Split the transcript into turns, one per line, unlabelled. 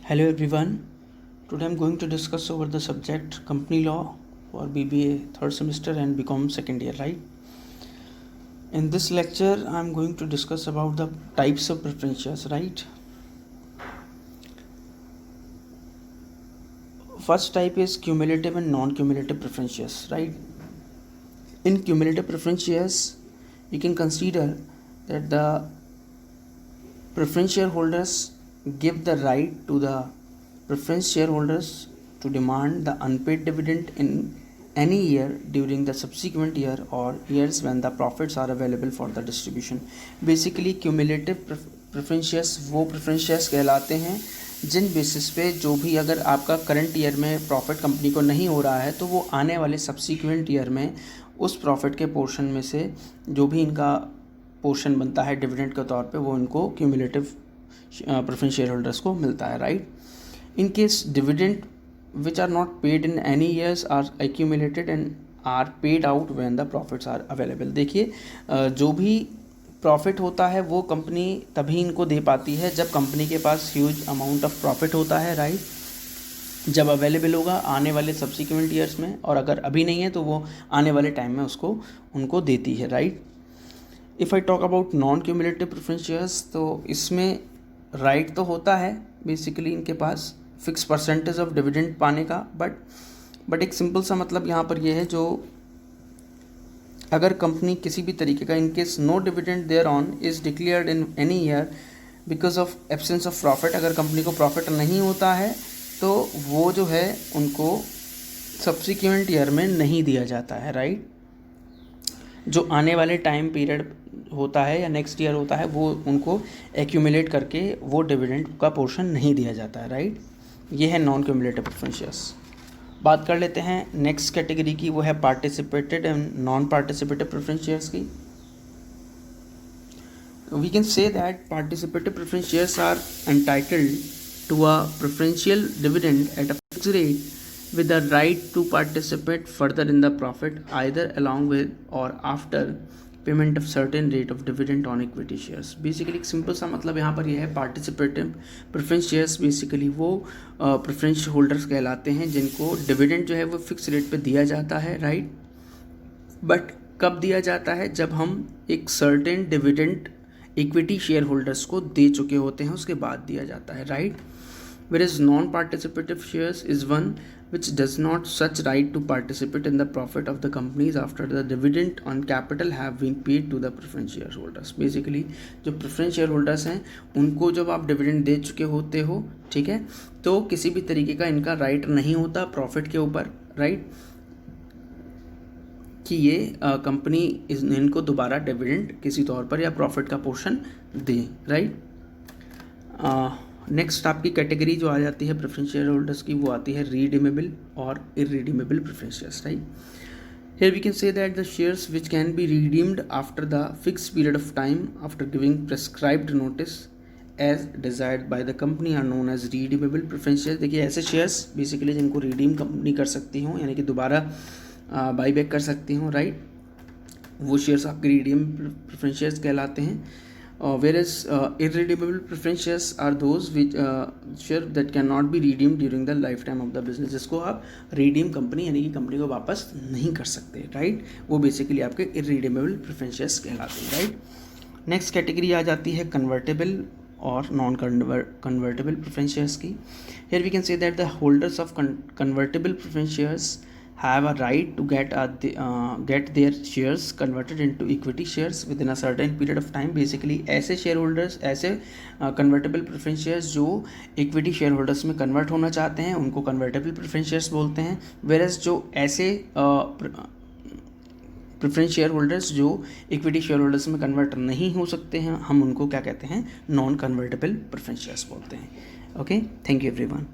Hello everyone. Today I'm going to discuss over the subject company law for BBA third semester and BCom second year, right? In this lecture I'm going to discuss about the types of preference shares, right? First type is cumulative and non-cumulative preference shares, right? In cumulative preference shares, you can consider that the preference shareholders give the right to the preference shareholders to demand the unpaid dividend in any year during the subsequent year or years when the profits are available for the distribution. Basically cumulative preference shares वो preference shares कहलाते हैं जिन basis पे जो भी अगर आपका current year में profit company को नहीं हो रहा है तो वो आने वाले सब्सिक्वेंट ईयर में उस प्रॉफिट के पोर्शन में से जो भी इनका पोर्शन बनता है डिविडेंड के तौर पे वो इनको क्यूमुलेटिव प्रेफरेंस शेयर होल्डर्स को मिलता है, right? In case dividend which are not paid in any years are accumulated and are paid out when the profits are available. देखिए जो भी प्रॉफिट होता है वो कंपनी तभी इनको दे पाती है जब कंपनी के पास ह्यूज अमाउंट ऑफ प्रॉफिट होता है, राइट? जब अवेलेबल होगा आने वाले सब्सिक्वेंट ईयर्स में, और अगर अभी नहीं है तो वो आने वाले टाइम में उसको उनको देती है, right? If I talk about non cumulative preference shares, तो इसमें राइट तो होता है बेसिकली इनके पास फिक्स परसेंटेज ऑफ डिविडेंड पाने का, बट एक सिंपल सा मतलब यहाँ पर ये है, जो अगर कंपनी किसी भी तरीके का in case no dividend there on is declared in any year because of absence of profit, अगर कंपनी को प्रॉफिट नहीं होता है तो वो जो है उनको सब्सिक्वेंट ईयर में नहीं दिया जाता है, राइट? जो आने वाले टाइम पीरियड होता है या नेक्स्ट ईयर होता है वो उनको एक्यूमुलेट करके वो डिविडेंड का पोर्शन नहीं दिया जाता है, राइट? ये है नॉन क्यूमुलेटिव प्रेफरेंस शेयर्स। बात कर लेते हैं नेक्स्ट कैटेगरी की, वो है participated and non participative preference shares की। We can say that participative preference shares are entitled to a preferential dividend at a fixed rate with the right to participate further in the profit either along with or after payment of certain rate of dividend on equity shares. Basically एक simple सा मतलब यहाँ पर यह है, participative preference shares basically वो preference holders कहलाते हैं जिनको डिविडेंड जो है वो फिक्स रेट पे दिया जाता है, राइट? बट कब दिया जाता है? जब हम एक certain dividend equity share holders को दे चुके होते हैं उसके बाद दिया जाता है, right? Whereas non-participative shares is one which does not such right to participate in the profit of the companies after the dividend on capital have been paid to the preference shareholders. Basically जो preference shareholders हैं उनको जब आप dividend दे चुके होते हो, ठीक है, तो किसी भी तरीके का इनका right नहीं होता प्रॉफिट के ऊपर, राइट? कि ये कंपनी इनको दोबारा डिविडेंड किसी तौर पर या प्रॉफिट का पोर्शन दे, राइट? नेक्स्ट आपकी कैटेगरी जो आ जाती है प्रेफरेंस शेयर होल्डर्स की, वो आती है रीडीमेबल और irredeemable preference shares, right? Here we can say that the shares which can be redeemed after the fix period of time after giving prescribed notice as desired by the company are known as redeemable preference shares. देखिए ऐसे shares basically जिनको redeem company कर सकती हूँ, यानी कि दोबारा by back कर सकती हूँ, राइट? वो शेयर्स आपके रिडीम प्रेफरेंस शेयर्स कहलाते हैं। Whereas irredeemable preference shares are those which share that cannot be redeemed during the lifetime of the business, जिसको आप redeem कंपनी यानी कि कंपनी को वापस नहीं कर सकते, राइट? वो बेसिकली आपके irredeemable preference shares कहलाते हैं, राइट? नेक्स्ट कैटेगरी आ जाती है कन्वर्टेबल और नॉन कन्वर्टेबल प्रेफरेंस शेयर्स की। Here we can say that the holders of convertible preference shares have a right to get their shares converted into equity shares within a certain period of time. Basically ऐसे share holders, ऐसे convertible preference shares जो equity share holders में convert होना चाहते हैं उनको convertible preference shares बोलते हैं। वेरस जो ऐसे प्रेफरेंस शेयर होल्डर्स जो इक्विटी शेयर होल्डर्स में कन्वर्ट नहीं हो सकते हैं हम उनको क्या कहते हैं? नॉन कन्वर्टेबल प्रेफरेंस शेयर्स बोलते हैं। Okay, thank you everyone.